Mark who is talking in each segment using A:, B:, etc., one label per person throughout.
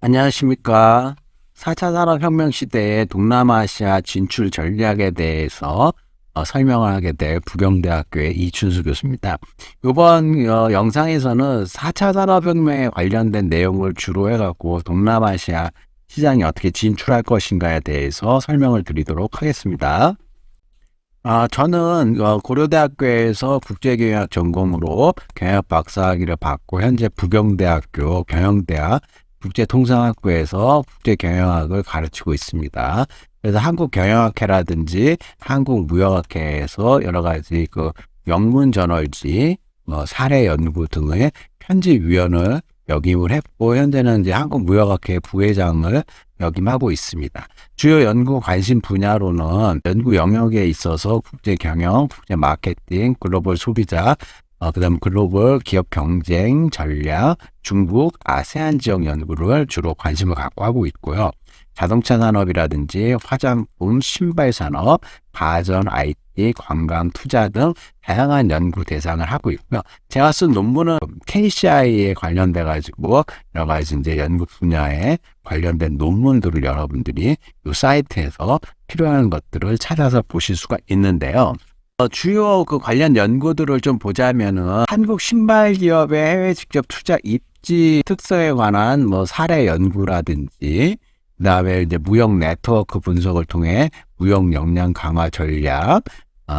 A: 안녕하십니까. 4차 산업혁명 시대의 동남아시아 진출 전략에 대해서 설명을 하게 될 부경대학교의 이춘수 교수입니다. 이번 영상에서는 4차 산업혁명에 관련된 내용을 주로 해갖고 동남아시아 시장에 어떻게 진출할 것인가에 대해서 설명을 드리도록 하겠습니다. 저는 고려대학교에서 국제경영학 전공으로 경영학 박사학위를 받고 현재 부경대학교 경영대학 국제통상학부에서 국제경영학을 가르치고 있습니다. 그래서 한국경영학회라든지 한국무역학회에서 여러 가지 영문 저널지, 사례 연구 등의 편집위원을 역임을 했고, 현재는 이제 한국무역학회 부회장을 역임하고 있습니다. 주요 연구 관심 분야로는 연구 영역에 있어서 국제경영, 국제마케팅, 글로벌 소비자, 그다음 글로벌 기업 경쟁 전략, 중국, 아세안 지역 연구를 주로 관심을 갖고 하고 있고요. 자동차 산업이라든지 화장품, 신발 산업, 가전, IT, 관광, 투자 등 다양한 연구 대상을 하고 있고요. 제가 쓴 논문은 KCI에 관련돼 가지고 여러 가지 이제 연구 분야에 관련된 논문들을 여러분들이 이 사이트에서 필요한 것들을 찾아서 보실 수가 있는데요. 주요 관련 연구들을 좀 보자면은 한국 신발 기업의 해외 직접 투자 입지 특성에 관한 사례 연구라든지, 그다음에 이제 무역 네트워크 분석을 통해 무역 역량 강화 전략,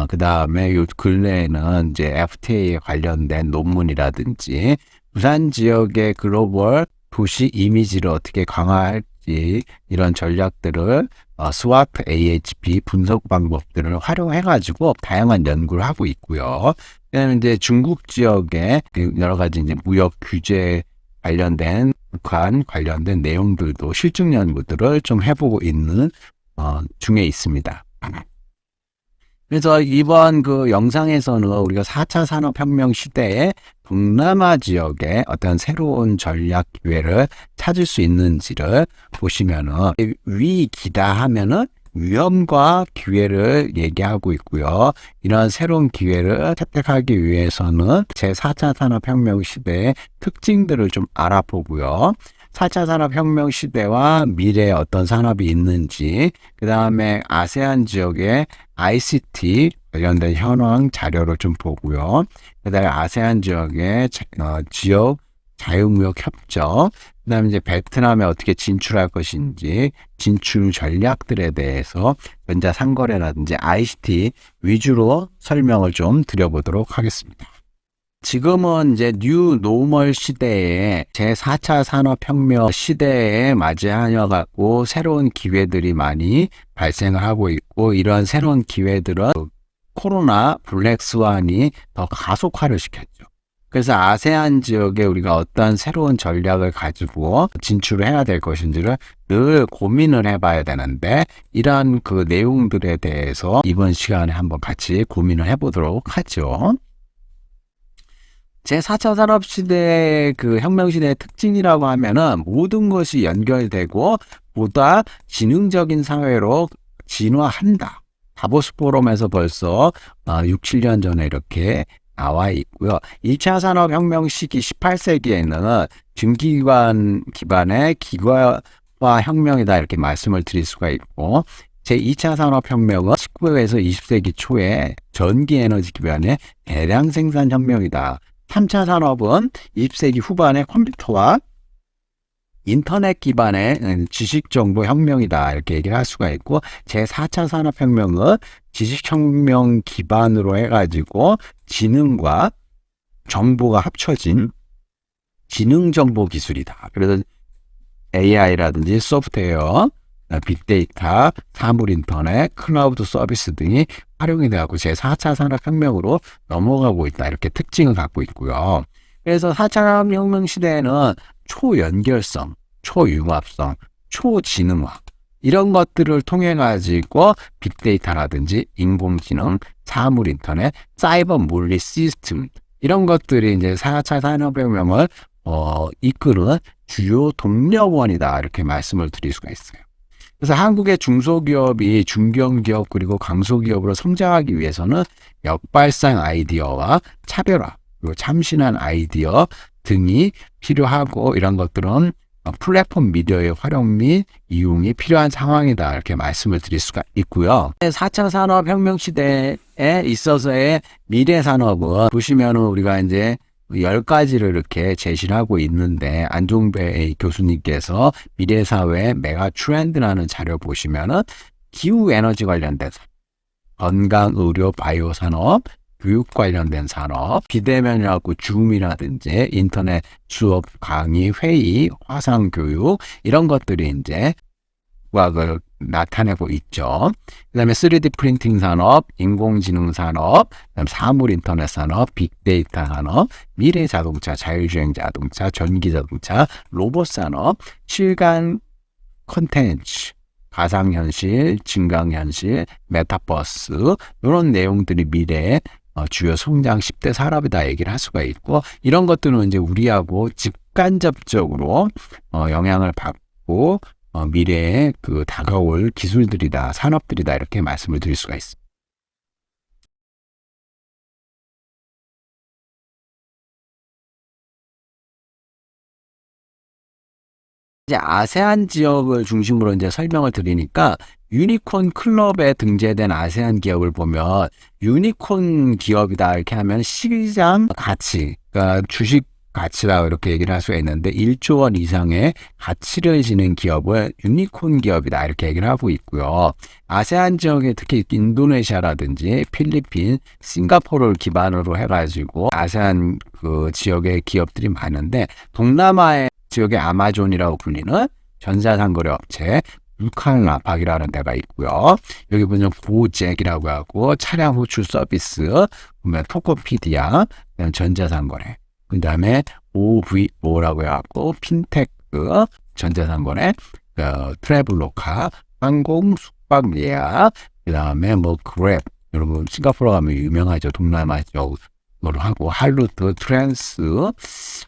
A: 그다음에 요 근래에는 이제 FTA에 관련된 논문이라든지 부산 지역의 글로벌 도시 이미지를 어떻게 강화할지 이런 전략들을 스와트 AHP 분석 방법들을 활용해가지고 다양한 연구를 하고 있고요. 그다음에 이제 중국 지역의 여러 가지 이제 무역 규제 관련된 북한 관련된 내용들도 실증 연구들을 좀 해보고 있는 중에 있습니다. 그래서 이번 영상에서는 우리가 4차 산업혁명 시대에 동남아 지역에 어떤 새로운 전략 기회를 찾을 수 있는지를 보시면은, 위기다 하면은 위험과 기회를 얘기하고 있고요. 이런 새로운 기회를 획득하기 위해서는 제4차 산업혁명 시대의 특징들을 좀 알아보고요. 4차 산업혁명 시대와 미래에 어떤 산업이 있는지, 그 다음에 아세안 지역의 ICT 관련된 현황 자료를 좀 보고요. 그 다음에 아세안 지역의 지역 자유무역 협정, 그 다음에 이제 베트남에 어떻게 진출할 것인지, 진출 전략들에 대해서 전자상거래라든지 ICT 위주로 설명을 좀 드려보도록 하겠습니다. 지금은 이제 뉴 노멀 시대에 제4차 산업혁명 시대에 맞이하여 갖고 새로운 기회들이 많이 발생을 하고 있고, 이러한 새로운 기회들은 코로나 블랙스완이 더 가속화를 시켰죠. 그래서 아세안 지역에 우리가 어떤 새로운 전략을 가지고 진출을 해야 될 것인지를 늘 고민을 해봐야 되는데, 이러한 내용들에 대해서 이번 시간에 한번 같이 고민을 해보도록 하죠. 제4차 산업시대의 혁명시대의 특징이라고 하면은 모든 것이 연결되고 보다 지능적인 사회로 진화한다. 다보스 포럼에서 벌써 6, 7년 전에 이렇게 나와 있고요. 2차 산업혁명 시기 18세기에는 증기기관 기반의 기계화 혁명이다 이렇게 말씀을 드릴 수가 있고, 제2차 산업혁명은 19에서 20세기 초에 전기에너지 기반의 대량 생산 혁명이다. 3차 산업은 20세기 후반에 컴퓨터와 인터넷 기반의 지식정보 혁명이다 이렇게 얘기를 할 수가 있고, 제4차 산업혁명은 지식혁명 기반으로 해가지고 지능과 정보가 합쳐진 지능정보 기술이다. 그래서 AI라든지 소프트웨어, 빅데이터, 사물인터넷, 클라우드 서비스 등이 활용이 되고 제4차 산업혁명으로 넘어가고 있다 이렇게 특징을 갖고 있고요. 그래서 4차 산업혁명 시대에는 초연결성, 초융합성, 초지능화 이런 것들을 통해 가지고 빅데이터라든지 인공지능, 사물인터넷, 사이버 물리 시스템 이런 것들이 이제 4차 산업혁명을 이끄는 주요 동력원이다 이렇게 말씀을 드릴 수가 있어요. 그래서 한국의 중소기업이 중견기업 그리고 강소기업으로 성장하기 위해서는 역발상 아이디어와 차별화 그리고 참신한 아이디어 등이 필요하고, 이런 것들은 플랫폼 미디어의 활용 및 이용이 필요한 상황이다 이렇게 말씀을 드릴 수가 있고요. 4차 산업혁명 시대에 있어서의 미래 산업은 보시면은 우리가 이제 10가지를 이렇게 제시를 하고 있는데 안종배 교수님께서 미래사회 메가 트렌드라는 자료 보시면은 기후 에너지 관련된 산업, 건강, 의료, 바이오 산업, 교육 관련된 산업, 비대면이라고 줌이라든지 인터넷 수업, 강의, 회의, 화상 교육 이런 것들이 이제 과학을 나타내고 있죠. 그 다음에 3D 프린팅 산업, 인공지능 산업, 그다음 사물 인터넷 산업, 빅데이터 산업, 미래 자동차, 자율주행 자동차, 전기 자동차, 로봇 산업, 실감 콘텐츠, 가상현실, 증강현실, 메타버스 이런 내용들이 미래의 주요 성장 10대 산업이다 얘기를 할 수가 있고 이런 것들은 이제 우리하고 직간접적으로 영향을 받고 미래에 그 다가올 기술들이다, 산업들이다 이렇게 말씀을 드릴 수가 있습니다. 이제 아세안 지역을 중심으로 이제 설명을 드리니까 유니콘 클럽에 등재된 아세안 기업을 보면 유니콘 기업이다 이렇게 하면 시장 가치, 그러니까 주식 가치라고 이렇게 얘기를 할 수가 있는데 1조 원 이상의 가치를 지닌 기업을 유니콘 기업이다 이렇게 얘기를 하고 있고요. 아세안 지역에 특히 인도네시아라든지 필리핀, 싱가포르를 기반으로 해가지고 아세안 그 지역의 기업들이 많은데 동남아의 지역의 아마존이라고 불리는 전자상거래 업체 루칼라박이라는 데가 있고요. 여기 보면 고잭이라고 하고 차량 호출 서비스, 보면 토코피디아, 전자상거래. 그 다음에 OVO라고 해갖고 핀테크, 전자상거래, 트래블로카, 항공, 숙박 예약, 그 다음에 뭐 그랩, 여러분 싱가포르 가면 유명하죠. 동남아 쪽으로 하고 할루트, 트랜스,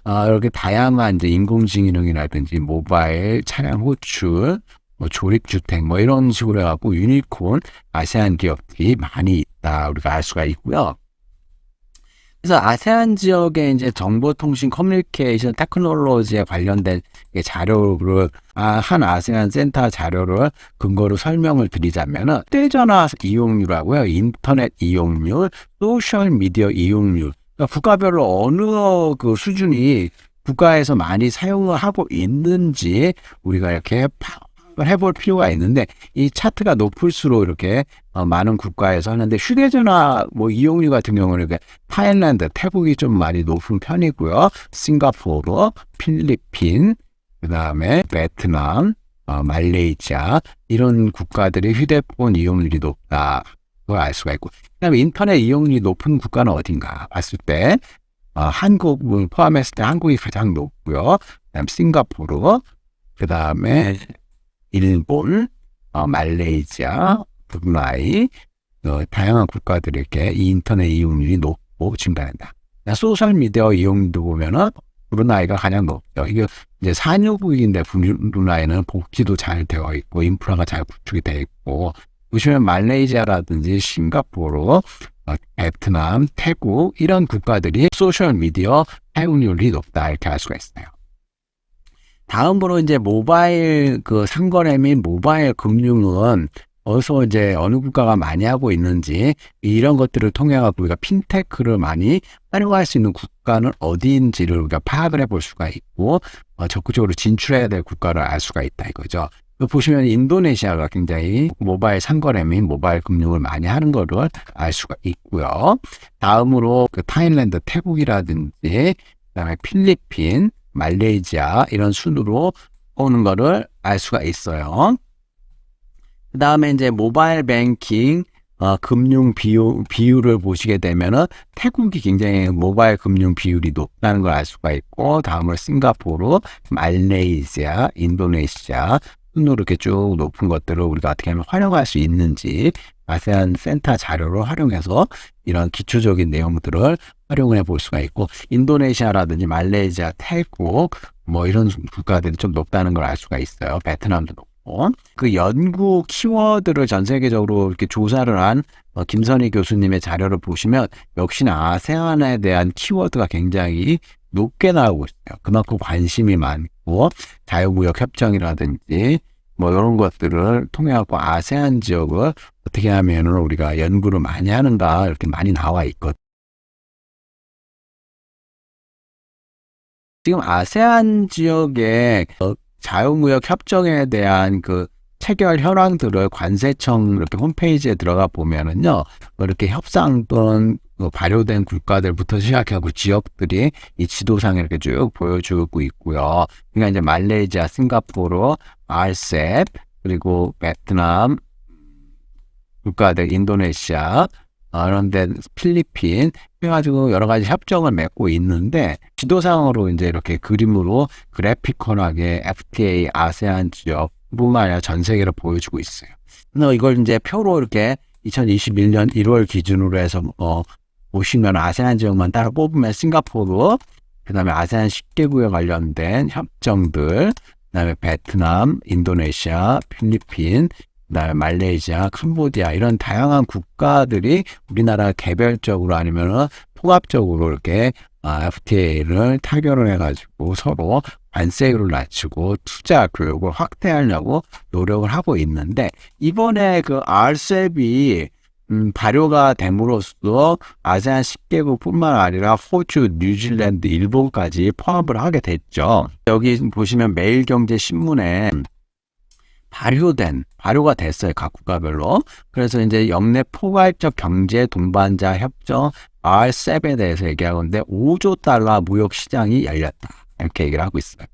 A: 이렇게 다양한 이제 인공지능이라든지 모바일, 차량 호출, 뭐 조립주택 뭐 이런 식으로 해갖고 유니콘 아세안 기업들이 많이 있다 우리가 알 수가 있고요. 그래서 아세안 지역의 이제 정보통신 커뮤니케이션 테크놀로지에 관련된 자료를 한 아세안 센터 자료를 근거로 설명을 드리자면은 휴대전화 이용률하고요, 인터넷 이용률, 소셜 미디어 이용률, 그러니까 국가별로 어느 그 수준이 국가에서 많이 사용을 하고 있는지 우리가 이렇게 해볼 필요가 있는데 이 차트가 높을수록 이렇게 많은 국가에서 하는데 휴대전화 뭐 이용률 같은 경우는 이렇게 타일랜드, 태국이 좀 많이 높은 편이고요. 싱가포르, 필리핀, 그 다음에 베트남, 말레이시아 이런 국가들의 휴대폰 이용률이 높다. 그걸 알 수가 있고 그 다음에 인터넷 이용률이 높은 국가는 어딘가 봤을 때 한국을 포함했을 때 한국이 가장 높고요. 그 다음 싱가포르, 그 다음에 일본, 말레이시아, 브루나이, 다양한 국가들이 이렇게 이 인터넷 이용률이 높고 증가한다. 소셜미디어 이용도 보면은 브루나이가 가장 높죠. 이게 이제 산유국인데 브루나이는 복지도 잘 되어 있고 인프라가 잘 구축이 되어 있고 보시면 말레이시아라든지 싱가포르, 베트남, 태국 이런 국가들이 소셜미디어 사용률이 높다 이렇게 알 수가 있어요. 다음으로 이제 모바일 그 상거래 및 모바일 금융은 어디서 이제 어느 국가가 많이 하고 있는지 이런 것들을 통해 갖고 우리가 핀테크를 많이 활용할 수 있는 국가는 어디인지를 우리가 파악을 해볼 수가 있고 적극적으로 진출해야 될 국가를 알 수가 있다 이거죠. 보시면 인도네시아가 굉장히 모바일 상거래 및 모바일 금융을 많이 하는 거를 알 수가 있고요. 다음으로 그 타일랜드, 태국이라든지 그다음에 필리핀, 말레이시아 이런 순으로 오는 거를 알 수가 있어요. 그 다음에 이제 모바일 뱅킹 금융 비율을 보시게 되면은 태국이 굉장히 모바일 금융 비율이 높다는 걸 알 수가 있고 다음으로 싱가포르, 말레이시아, 인도네시아 순으로 이렇게 쭉 높은 것들을 우리가 어떻게 하면 활용할 수 있는지 아세안 센터 자료를 활용해서 이런 기초적인 내용들을 활용해 볼 수가 있고 인도네시아라든지 말레이시아, 태국 뭐 이런 국가들이 좀 높다는 걸 알 수가 있어요. 베트남도 높고 그 연구 키워드를 전 세계적으로 이렇게 조사를 한 김선희 교수님의 자료를 보시면 역시나 아세안에 대한 키워드가 굉장히 높게 나오고 있어요. 그만큼 관심이 많고 있고 자유무역 협정이라든지 뭐 이런 것들을 통해 갖고 아세안 지역을 어떻게 하면은 우리가 연구를 많이 하는가 이렇게 많이 나와 있거든요. 지금 아세안 지역의 자유무역 협정에 대한 그 체결 현황들을 관세청 이렇게 홈페이지에 들어가 보면은요, 이렇게 협상 또는 발효된 국가들부터 시작하고 지역들이 이 지도상에 이렇게 쭉 보여주고 있고요. 그러니까 이제 말레이시아, 싱가포르, RCEP, 그리고 베트남 국가들, 인도네시아, 그런데 필리핀 해가지고 여러 가지 협정을 맺고 있는데 지도상으로 이제 이렇게 그림으로 그래피컬하게 FTA 아세안 지역뿐만 아니라 전 세계를 보여주고 있어요. 그래서 이걸 이제 표로 이렇게 2021년 1월 기준으로 해서 보시면 아세안 지역만 따로 뽑으면 싱가포르, 그다음에 아세안 10개국에 관련된 협정들, 그다음에 베트남, 인도네시아, 필리핀, 그다음에 말레이시아, 캄보디아 이런 다양한 국가들이 우리나라 개별적으로 아니면은 통합적으로 이렇게 FTA를 타결을 해가지고 서로 관세율을 낮추고 투자 교육을 확대하려고 노력을 하고 있는데 이번에 그 RCEP이 발효가 됨으로써 아세안 10개국뿐만 아니라 호주, 뉴질랜드, 일본까지 포함을 하게 됐죠. 여기 보시면 매일경제신문에 발효가 됐어요. 각 국가별로. 그래서 이제 역내 포괄적 경제 동반자 협정 RCEP에 대해서 얘기하는데 5조 달러 무역 시장이 열렸다. 이렇게 얘기를 하고 있어요.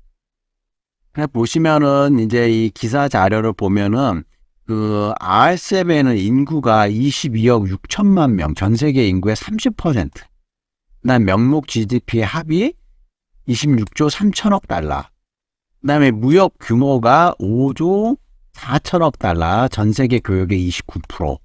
A: 그래서 보시면은 이제 이 기사 자료를 보면은 그 RCEP에는 인구가 22억 6천만 명, 전 세계 인구의 30%. 그다음 명목 GDP의 합이 26조 3천억 달러. 그다음에 무역 규모가 5조 4천억 달러, 전 세계 교역의 29%.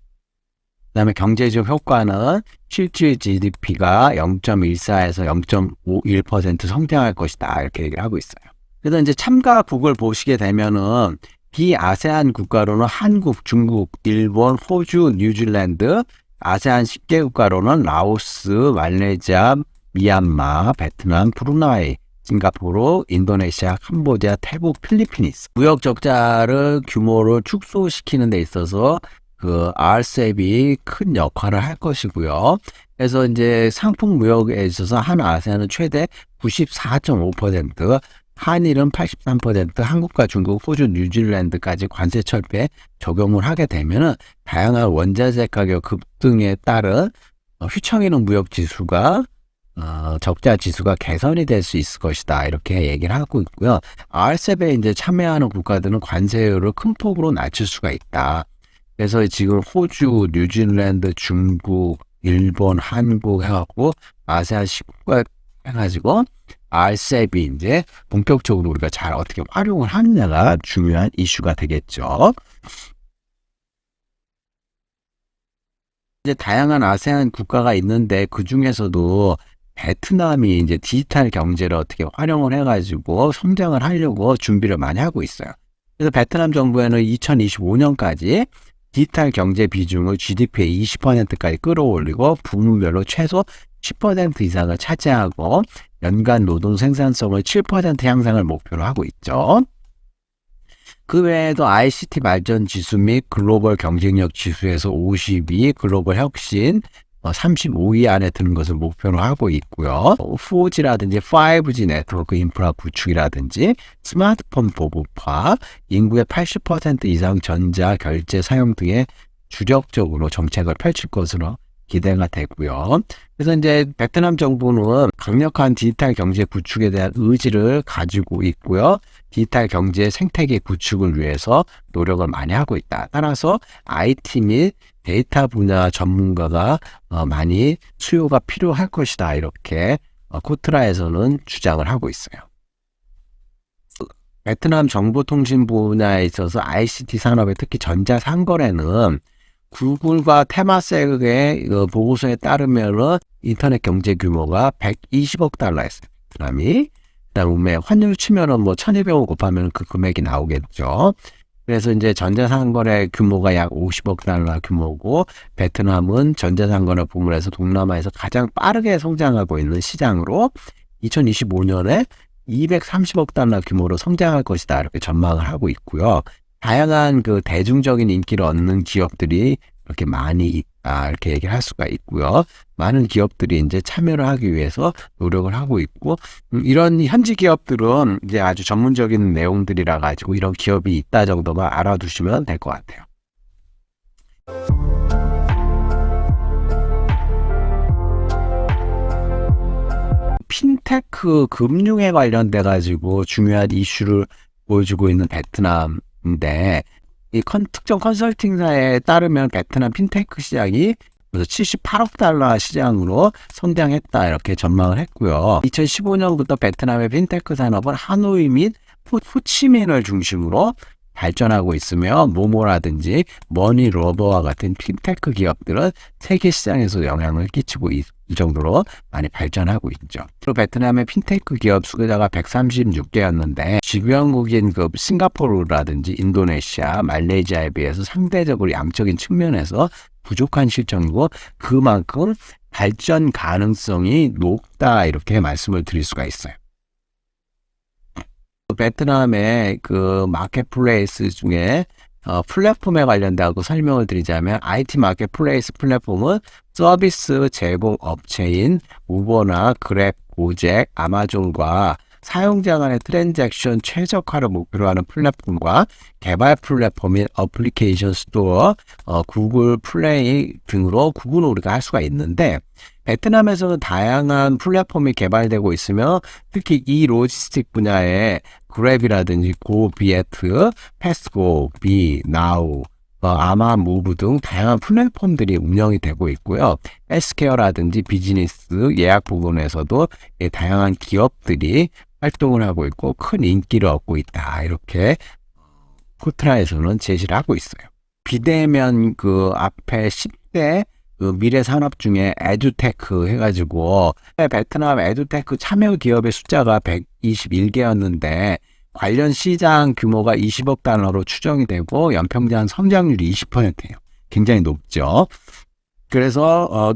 A: 그다음에 경제적 효과는 실질 GDP가 0.14에서 0.51% 성장할 것이다. 이렇게 얘기를 하고 있어요. 그래서 이제 참가국을 보시게 되면은 비아세안 국가로는 한국, 중국, 일본, 호주, 뉴질랜드, 아세안 10개 국가로는 라오스, 말레이시아, 미얀마, 베트남, 브루나이, 싱가포르, 인도네시아, 캄보디아, 태국, 필리핀이 있어. 무역 적자를 규모를 축소시키는 데 있어서 그 RCEP이 큰 역할을 할 것이고요. 그래서 이제 상품 무역에 있어서 한 아세안은 최대 94.5%, 한일은 83%, 한국과 중국, 호주, 뉴질랜드까지 관세 철폐 적용을 하게 되면은 다양한 원자재 가격 급등에 따른 휘청이는 무역 지수가 적자 지수가 개선이 될 수 있을 것이다. 이렇게 얘기를 하고 있고요. RCEP에 이제 참여하는 국가들은 관세율을 큰 폭으로 낮출 수가 있다. 그래서 지금 호주, 뉴질랜드, 중국, 일본, 한국 해갖고 아세안 10국가 해가지고 RCEP이 이제 본격적으로 우리가 잘 어떻게 활용을 하느냐가 중요한 이슈가 되겠죠. 이제 다양한 아세안 국가가 있는데 그 중에서도 베트남이 이제 디지털 경제를 어떻게 활용을 해가지고 성장을 하려고 준비를 많이 하고 있어요. 그래서 베트남 정부에는 2025년까지 디지털 경제 비중을 GDP의 20%까지 끌어올리고 부문별로 최소 10% 이상을 차지하고 연간 노동 생산성을 7% 향상을 목표로 하고 있죠. 그 외에도 ICT 발전 지수 및 글로벌 경쟁력 지수에서 52, 글로벌 혁신 35위 안에 드는 것을 목표로 하고 있고요. 4G라든지 5G 네트워크 인프라 구축이라든지 스마트폰 보급화, 인구의 80% 이상 전자 결제 사용 등의 주력적으로 정책을 펼칠 것으로 기대가 되고요. 그래서 이제 베트남 정부는 강력한 디지털 경제 구축에 대한 의지를 가지고 있고요. 디지털 경제 생태계 구축을 위해서 노력을 많이 하고 있다. 따라서 IT 및 데이터 분야 전문가가 많이 수요가 필요할 것이다. 이렇게 코트라에서는 주장을 하고 있어요. 베트남 정보통신 분야에 있어서 ICT 산업에 특히 전자상거래는 구글과 테마섹의 보고서에 따르면 인터넷 경제 규모가 120억 달러였어요. 베트남이. 그다음에 환율 치면은 뭐 1,200억 곱하면 그 금액이 나오겠죠. 그래서 이제 전자상거래 규모가 약 50억 달러 규모고 베트남은 전자상거래 부문에서 동남아에서 가장 빠르게 성장하고 있는 시장으로 2025년에 230억 달러 규모로 성장할 것이다. 이렇게 전망을 하고 있고요. 다양한 그 대중적인 인기를 얻는 기업들이 이렇게 많이 있다. 이렇게 얘기를 할 수가 있고요. 많은 기업들이 이제 참여를 하기 위해서 노력을 하고 있고, 이런 현지 기업들은 이제 아주 전문적인 내용들이라 가지고 이런 기업이 있다 정도만 알아두시면 될 것 같아요. 핀테크 금융에 관련돼 가지고 중요한 이슈를 보여주고 있는 베트남인데, 이 특정 컨설팅사에 따르면 베트남 핀테크 시장이 78억 달러 시장으로 성장했다 이렇게 전망을 했고요. 2015년부터 베트남의 핀테크 산업은 하노이 및 호치민을 중심으로 발전하고 있으며 모모라든지 머니로버와 같은 핀테크 기업들은 세계 시장에서 영향을 끼치고 이 정도로 많이 발전하고 있죠. 또 베트남의 핀테크 기업 수혜자가 136개였는데 주변국인 그 싱가포르라든지 인도네시아, 말레이시아에 비해서 상대적으로 양적인 측면에서 부족한 실정이고 그만큼 발전 가능성이 높다 이렇게 말씀을 드릴 수가 있어요. 베트남의 그 마켓플레이스 중에 플랫폼에 관련되고 설명을 드리자면 IT 마켓플레이스 플랫폼은 서비스 제공 업체인 우버나 그랩, 고잭, 아마존과 사용자 간의 트랜잭션 최적화를 목표로 하는 플랫폼과 개발 플랫폼인 어플리케이션 스토어, 구글 플레이 등으로 구분을 우리가 할 수가 있는데 베트남에서는 다양한 플랫폼이 개발되고 있으며 특히 이 로지스틱 분야에 그랩이라든지 고비에트, 패스고, 비, 나우, 아마무브 등 다양한 플랫폼들이 운영이 되고 있고요. 헬스케어라든지 비즈니스 예약 부분에서도 다양한 기업들이 활동을 하고 있고 큰 인기를 얻고 있다. 이렇게 코트라에서는 제시를 하고 있어요. 비대면 그 앞에 10대 그 미래 산업 중에 에듀테크 해가지고 베트남 에듀테크 참여 기업의 숫자가 121개였는데 관련 시장 규모가 20억 달러로 추정이 되고 연평균 성장률이 20%예요. 굉장히 높죠. 그래서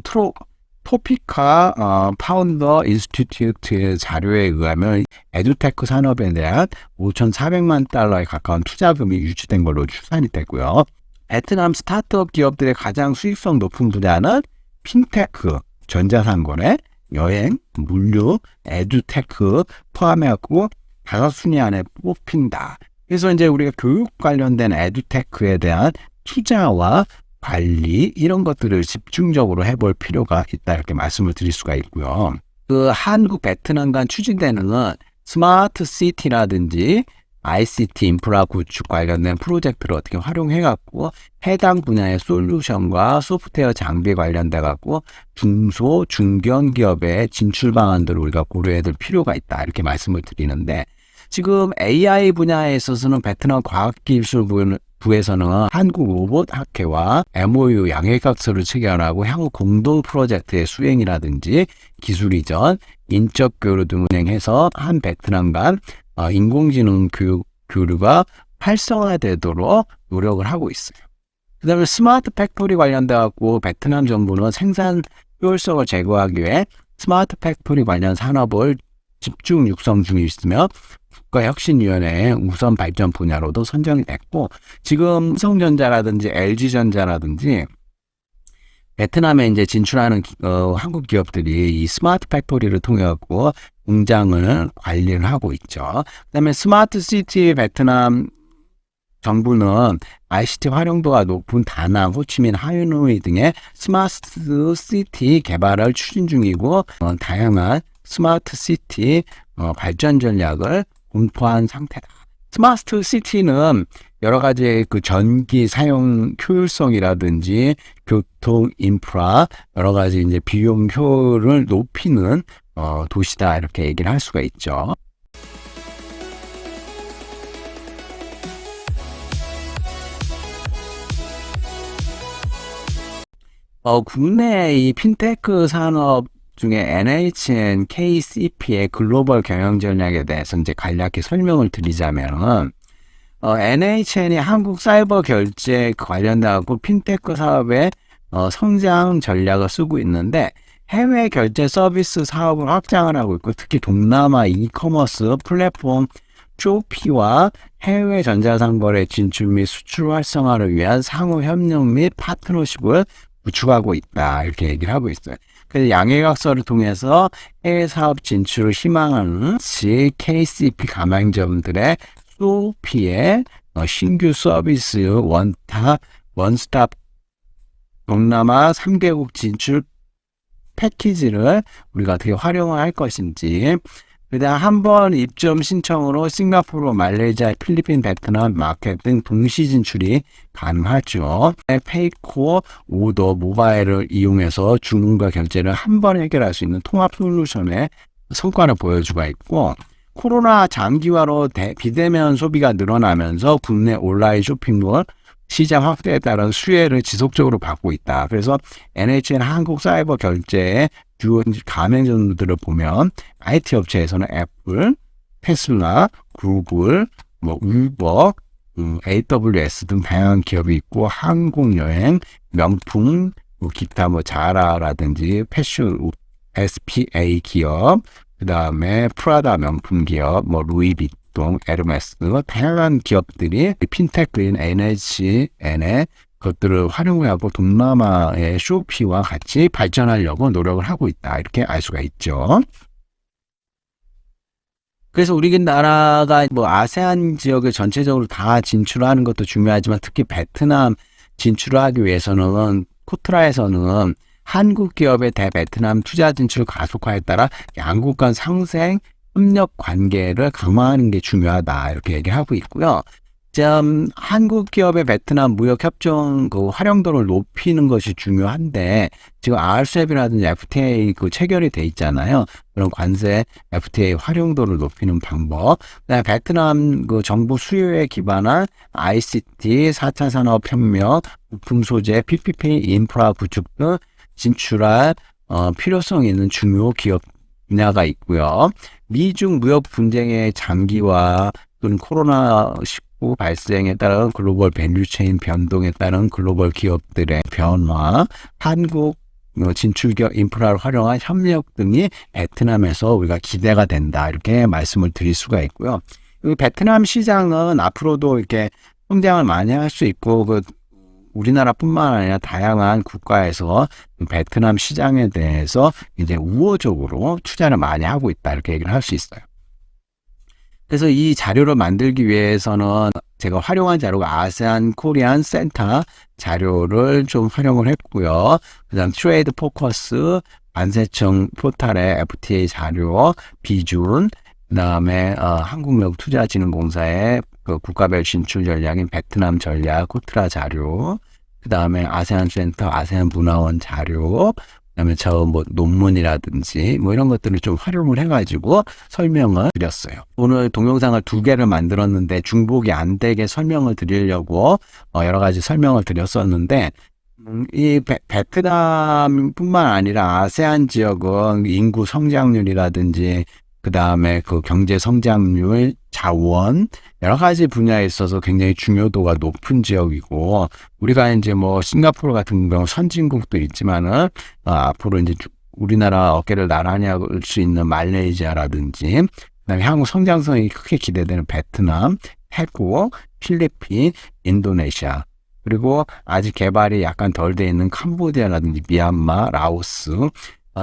A: 토피카 파운더 인스티튜트의 자료에 의하면 에듀테크 산업에 대한 5,400만 달러에 가까운 투자금이 유치된 걸로 추산이 되고요. 베트남 스타트업 기업들의 가장 수익성 높은 분야는 핀테크, 전자상거래, 여행, 물류, 에듀테크 포함해갖고 5순위 안에 뽑힌다. 그래서 이제 우리가 교육 관련된 에듀테크에 대한 투자와 관리 이런 것들을 집중적으로 해볼 필요가 있다 이렇게 말씀을 드릴 수가 있고요. 그 한국 베트남 간 추진되는 스마트 시티라든지 ICT 인프라 구축 관련된 프로젝트를 어떻게 활용해갖고 해당 분야의 솔루션과 소프트웨어 장비 관련돼갖고 중소, 중견 기업의 진출 방안들을 우리가 고려해둘 필요가 있다 이렇게 말씀을 드리는데 지금 AI 분야에 있어서는 베트남 과학기술부에서는 한국로봇학회와 MOU 양해각서를 체결하고 향후 공동 프로젝트의 수행이라든지 기술 이전, 인적 교류 등을 운행해서 한 베트남 간 인공지능 교류가 활성화되도록 노력을 하고 있어요. 그 다음에 스마트 팩토리 관련돼갖고 베트남 정부는 생산 효율성을 제고하기 위해 스마트 팩토리 관련 산업을 집중 육성 중에 있으며 국가혁신위원회의 우선 발전 분야로도 선정이 됐고 지금 삼성전자라든지 LG전자라든지 베트남에 이제 진출하는 한국 기업들이 이 스마트 팩토리를 통해 갖고 공장을 관리를 하고 있죠. 그다음에 스마트 시티 베트남 정부는 ICT 활용도가 높은 다낭, 호치민, 하노이 등의 스마트 시티 개발을 추진 중이고 다양한 스마트 시티 발전 전략을 공포한 상태다. 스마트 시티는 여러 가지 그 전기 사용 효율성이라든지 교통 인프라 여러 가지 이제 비용 효율을 높이는 도시다 이렇게 얘기를 할 수가 있죠. 국내 이 핀테크 산업 중에 NHN KCP의 글로벌 경영 전략에 대해서 이제 간략히 설명을 드리자면 NHN이 한국 사이버 결제 관련하고 핀테크 사업의 성장 전략을 쓰고 있는데 해외 결제 서비스 사업을 확장을 하고 있고, 특히 동남아 이커머스 플랫폼 쇼피와 해외 전자상거래 진출 및 수출 활성화를 위한 상호 협력 및 파트너십을 구축하고 있다. 이렇게 얘기를 하고 있어요. 그래서 양해각서를 통해서 해외 사업 진출을 희망하는 KCP 가맹점들의 쇼피의 신규 서비스 원스톱 동남아 3개국 진출 패키지를 우리가 어떻게 활용을 할 것인지, 그다음 한번 입점 신청으로 싱가포르, 말레이시아, 필리핀, 베트남 마켓 등 동시 진출이 가능하죠. 페이코 오더 모바일을 이용해서 주문과 결제를 한 번에 해결할 수 있는 통합 솔루션의 성과를 보여주고 있고, 코로나 장기화로 비대면 소비가 늘어나면서 국내 온라인 쇼핑몰 시장 확대에 따른 수혜를 지속적으로 받고 있다. 그래서 NHN 한국사이버결제의 주요 가맹점들을 보면 IT 업체에서는 애플, 테슬라, 구글, 우버, AWS 등 다양한 기업이 있고, 항공여행, 명품, 기타 자라라든지 패션 SPA 기업, 그 다음에 프라다 명품 기업, 루이비통, 에르메스, 다양한 기업들이 핀테크인 NHN의 것들을 활용하고 동남아의 쇼피와 같이 발전하려고 노력을 하고 있다. 이렇게 알 수가 있죠. 그래서 우리나라가 아세안 지역을 전체적으로 다 진출하는 것도 중요하지만, 특히 베트남 진출을 하기 위해서는 코트라에서는 한국 기업의 대베트남 투자 진출 가속화에 따라 양국 간 상생 협력 관계를 강화하는 게 중요하다. 이렇게 얘기하고 있고요. 한국 기업의 베트남 무역 협정 활용도를 높이는 것이 중요한데, 지금 RCEP이라든지 FTA 체결이 돼 있잖아요. 그런 관세 FTA 활용도를 높이는 방법. 그다음에 베트남 정부 수요에 기반한 ICT, 4차 산업혁명, 부품 소재, PPP 인프라 구축 등 진출할 필요성 있는 중요 기업 분야가 있고요. 미중 무역 분쟁의 장기화 또는 코로나19 발생에 따른 글로벌 밸류체인 변동에 따른 글로벌 기업들의 변화, 한국 진출 기업 인프라를 활용한 협력 등이 베트남에서 우리가 기대가 된다. 이렇게 말씀을 드릴 수가 있고요. 베트남 시장은 앞으로도 이렇게 성장을 많이 할 수 있고, 우리나라뿐만 아니라 다양한 국가에서 베트남 시장에 대해서 이제 우호적으로 투자를 많이 하고 있다. 이렇게 얘기를 할 수 있어요. 그래서 이 자료를 만들기 위해서는 제가 활용한 자료가 아세안 코리안 센터 자료를 좀 활용을 했고요. 그 다음 트레이드 포커스, 관세청 포탈의 FTA 자료, 비준, 그 다음에 한국외국투자진흥공사의 국가별 진출 전략인 베트남 전략 코트라 자료, 그 다음에 아세안 센터, 아세안 문화원 자료, 그 다음에 논문이라든지 이런 것들을 좀 활용을 해가지고 설명을 드렸어요. 오늘 동영상을 2개를 만들었는데 중복이 안 되게 설명을 드리려고 여러 가지 설명을 드렸었는데, 이 베트남뿐만 아니라 아세안 지역은 인구 성장률이라든지 그 다음에 경제 성장률, 자원, 여러 가지 분야에 있어서 굉장히 중요도가 높은 지역이고, 우리가 이제 싱가포르 같은 경우 선진국도 있지만은, 앞으로 이제 우리나라 어깨를 나란히 할 수 있는 말레이시아라든지, 그 다음에 향후 성장성이 크게 기대되는 베트남, 태국, 필리핀, 인도네시아, 그리고 아직 개발이 약간 덜 돼 있는 캄보디아라든지 미얀마, 라오스,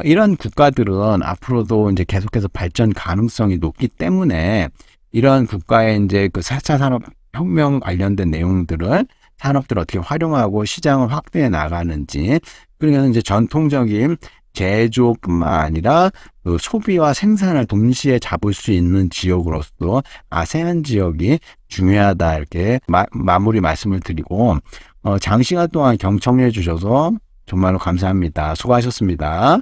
A: 이런 국가들은 앞으로도 이제 계속해서 발전 가능성이 높기 때문에, 이런 국가의 이제 4차 산업혁명 관련된 내용들을 산업들을 어떻게 활용하고 시장을 확대해 나가는지, 그러면 이제 전통적인 제조뿐만 아니라 소비와 생산을 동시에 잡을 수 있는 지역으로서 아세안 지역이 중요하다. 이렇게 마무리 말씀을 드리고, 장시간 동안 경청해 주셔서 정말로 감사합니다. 수고하셨습니다.